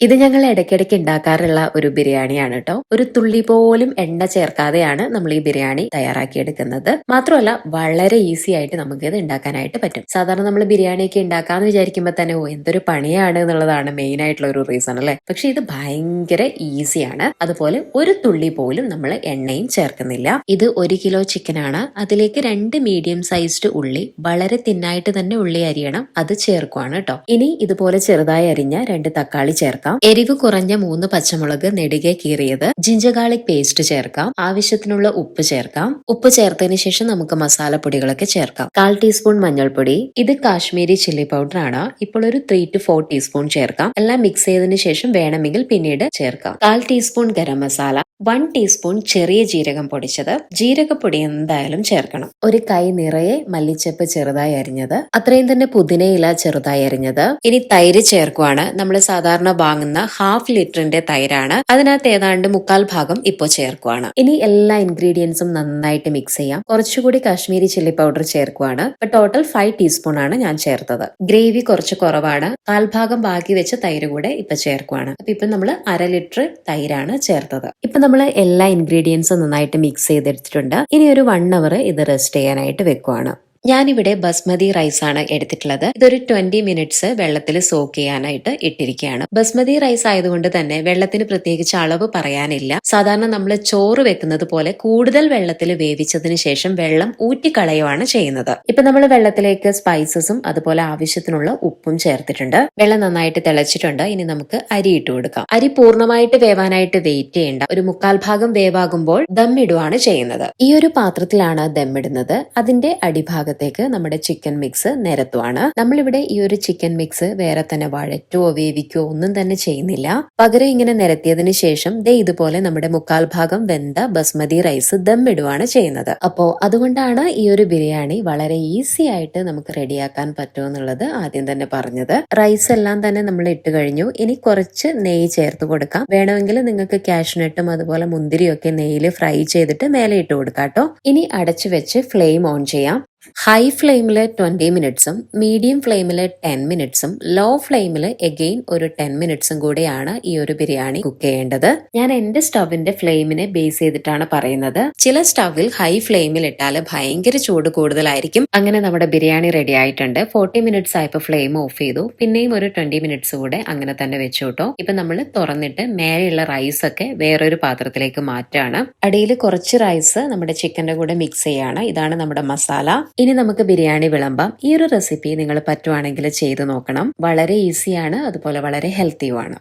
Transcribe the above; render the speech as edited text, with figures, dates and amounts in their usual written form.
ഇത് ഞങ്ങൾ ഇടയ്ക്കിടയ്ക്ക് ഉണ്ടാക്കാറുള്ള ഒരു ബിരിയാണിയാണ് കേട്ടോ. ഒരു തുള്ളി പോലും എണ്ണ ചേർക്കാതെയാണ് നമ്മൾ ഈ ബിരിയാണി തയ്യാറാക്കിയെടുക്കുന്നത്. മാത്രമല്ല വളരെ ഈസി ആയിട്ട് നമുക്ക് ഇത് ഉണ്ടാക്കാനായിട്ട് പറ്റും. സാധാരണ നമ്മൾ ബിരിയാണിയൊക്കെ ഉണ്ടാക്കാന്ന് വിചാരിക്കുമ്പോൾ തന്നെ എന്തൊരു പണിയാണ് എന്നുള്ളതാണ് മെയിൻ ആയിട്ടുള്ള ഒരു റീസൺ അല്ലേ. പക്ഷെ ഇത് ഭയങ്കര ഈസിയാണ്. അതുപോലെ ഒരു തുള്ളി പോലും നമ്മൾ എണ്ണയും ചേർക്കുന്നില്ല. ഇത് 1 കിലോ ചിക്കൻ ആണ്. അതിലേക്ക് 2 മീഡിയം സൈസ്ഡ് ഉള്ളി, വളരെ തിന്നായിട്ട് തന്നെ ഉള്ളി അരിയണം, അത് ചേർക്കുവാണ് കേട്ടോ. ഇനി ഇതുപോലെ ചെറുതായി അരിഞ്ഞ 2 തക്കാളി ചേർക്കാം. എരിവ് കുറഞ്ഞ 3 പച്ചമുളക് നെടുകെ കീറിയത്, ജിഞ്ചർ ഗാർലിക് പേസ്റ്റ് ചേർക്കാം, ആവശ്യത്തിനുള്ള ഉപ്പ് ചേർക്കാം. ഉപ്പ് ചേർത്തതിന് ശേഷം നമുക്ക് മസാലപ്പൊടികളൊക്കെ ചേർക്കാം. 1/4 ടീസ്പൂൺ മഞ്ഞൾപ്പൊടി, ഇത് കാശ്മീരി ചില്ലി പൗഡർ ആണ്. ഇപ്പോൾ ഒരു 3 to 4 ടീസ്പൂൺ ചേർക്കാം. എല്ലാം മിക്സ് ചെയ്തതിനു ശേഷം വേണമെങ്കിൽ പിന്നീട് ചേർക്കാം. 1/4 ടീസ്പൂൺ ഗരം മസാല, 1 ടീസ്പൂൺ ചെറിയ ജീരകം പൊടിച്ചത്. ജീരകപ്പൊടി എന്തായാലും ചേർക്കണം. ഒരു കൈ നിറയെ മല്ലിച്ചപ്പ് ചെറുതായി അരിഞ്ഞത്, അത്രയും തന്നെ പുതിനയില ചെറുതായി അരിഞ്ഞത്. ഇനി തൈര് ചേർക്കുവാണ്. നമ്മൾ സാധാരണ വാങ്ങുന്ന 1/2 ലിറ്ററിന്റെ തൈരാണ്. അതിനകത്ത് ഏതാണ്ട് 1/4 ഭാഗം ഇപ്പോ ചേർക്കുവാണ്. ഇനി എല്ലാ ഇൻഗ്രീഡിയൻസും നന്നായിട്ട് മിക്സ് ചെയ്യാം. കുറച്ചുകൂടി കാശ്മീരി ചില്ലി പൗഡർ ചേർക്കുവാണ്. ടോട്ടൽ 5 ടീസ്പൂൺ ആണ് ഞാൻ ചേർത്തത്. ഗ്രേവി കുറച്ച് കുറവാണ്. 1/4 ഭാഗം ബാക്കി വെച്ച തൈര് കൂടെ ഇപ്പൊ ചേർക്കുവാണ്. അപ്പൊ ഇപ്പൊ നമ്മൾ 1/2 ലിറ്റർ തൈരാണ് ചേർത്തത്. ഇപ്പൊ നമ്മൾ എല്ലാ ഇൻഗ്രീഡിയൻസും നന്നായിട്ട് മിക്സ് ചെയ്തെടുത്തിട്ടുണ്ട്. ഇനി ഒരു 1 അവർ ഇത് റെസ്റ്റ് ചെയ്യാനായിട്ട് വെക്കുവാണ്. ഞാനിവിടെ ബസ്മതി റൈസ് ആണ് എടുത്തിട്ടുള്ളത്. ഇതൊരു 20 മിനിറ്റ്സ് വെള്ളത്തിൽ സോക്ക് ചെയ്യാനായിട്ട് ഇട്ടിരിക്കുകയാണ്. ബസ്മതി റൈസ് ആയതുകൊണ്ട് തന്നെ വെള്ളത്തിന് പ്രത്യേകിച്ച് അളവ് പറയാനില്ല. സാധാരണ നമ്മൾ ചോറ് വെക്കുന്നത് പോലെ കൂടുതൽ വെള്ളത്തിൽ വേവിച്ചതിന് ശേഷം വെള്ളം ഊറ്റിക്കളയുവാണ് ചെയ്യുന്നത്. ഇപ്പൊ നമ്മൾ വെള്ളത്തിലേക്ക് സ്പൈസസും അതുപോലെ ആവശ്യത്തിനുള്ള ഉപ്പും ചേർത്തിട്ടുണ്ട്. വെള്ളം നന്നായിട്ട് തിളച്ചിട്ടുണ്ട്. ഇനി നമുക്ക് അരി ഇട്ട് കൊടുക്കാം. അരി പൂർണ്ണമായിട്ട് വേവാനായിട്ട് വെയിറ്റ് ചെയ്യേണ്ട. ഒരു 1/4 ഭാഗം വേവാകുമ്പോൾ ദം ഇടുവാണ് ചെയ്യുന്നത്. ഈ ഒരു പാത്രത്തിലാണ് ദം ഇടുന്നത്. അതിന്റെ അടിഭാഗത്ത് നമ്മുടെ ചിക്കൻ മിക്സ് നിരത്തുവാണ്. നമ്മളിവിടെ ഈ ഒരു ചിക്കൻ മിക്സ് വേറെ തന്നെ വഴറ്റുവോ വേവിക്കോ ഒന്നും തന്നെ ചെയ്യുന്നില്ല. പകരം ഇങ്ങനെ നിരത്തിയതിനു ശേഷം ഇതുപോലെ നമ്മുടെ 1/4 ഭാഗം വെന്ത ബസ്മതി റൈസ് ദം ഇടുവാണ് ചെയ്യുന്നത്. അപ്പോ അതുകൊണ്ടാണ് ഈ ഒരു ബിരിയാണി വളരെ ഈസി ആയിട്ട് നമുക്ക് റെഡിയാക്കാൻ പറ്റുമെന്നുള്ളത് ആദ്യം തന്നെ പറഞ്ഞത്. റൈസ് എല്ലാം തന്നെ നമ്മൾ ഇട്ട് കഴിഞ്ഞു. ഇനി കുറച്ച് നെയ്യ് ചേർത്ത് കൊടുക്കാം. വേണമെങ്കിൽ നിങ്ങൾക്ക് കാഷ്നട്ടും അതുപോലെ മുന്തിരിയൊക്കെ നെയ്യിൽ ഫ്രൈ ചെയ്തിട്ട് മേലെ ഇട്ട് കൊടുക്കാം കേട്ടോ. ഇനി അടച്ചു വെച്ച് ഫ്ലെയിം ഓൺ ചെയ്യാം. ഹൈ ഫ്ലെയിമില് 20 മിനിറ്റ്സും മീഡിയം ഫ്ലെയിമില് 10 മിനിറ്റ്സും ലോ ഫ്ലെയിമില് എഗെയിൻ ഒരു 10 മിനിറ്റ്സും കൂടെയാണ് ഈ ഒരു ബിരിയാണി കുക്ക് ചെയ്യേണ്ടത്. ഞാൻ എന്റെ സ്റ്റവിന്റെ ഫ്ലെയിമിനെ ബേസ് ചെയ്തിട്ടാണ് പറയുന്നത്. ചില സ്റ്റവിൽ ഹൈ ഫ്ലെയിമിൽ ഇട്ടാൽ ഭയങ്കര ചൂട് കൂടുതലായിരിക്കും. അങ്ങനെ നമ്മുടെ ബിരിയാണി റെഡി ആയിട്ടുണ്ട്. 40 മിനിറ്റ്സ് ആയപ്പോൾ ഫ്ലെയിം ഓഫ് ചെയ്തു. പിന്നെയും ഒരു 20 മിനിറ്റ്സ് കൂടെ അങ്ങനെ തന്നെ വെച്ചു കേട്ടോ. ഇപ്പൊ നമ്മൾ തുറന്നിട്ട് മേലെയുള്ള റൈസ് ഒക്കെ വേറൊരു പാത്രത്തിലേക്ക് മാറ്റാണ്. അടിയിൽ കുറച്ച് റൈസ് നമ്മുടെ ചിക്കന്റെ കൂടെ മിക്സ് ചെയ്യാണ്. ഇതാണ് നമ്മുടെ മസാല. ഇനി നമുക്ക് ബിരിയാണി വിളമ്പാം. ഈ ഒരു റെസിപ്പി നിങ്ങൾ പറ്റുവാണെങ്കിൽ ചെയ്ത് നോക്കണം. വളരെ ഈസിയാണ്, അതുപോലെ വളരെ ഹെൽത്തിയുമാണ്.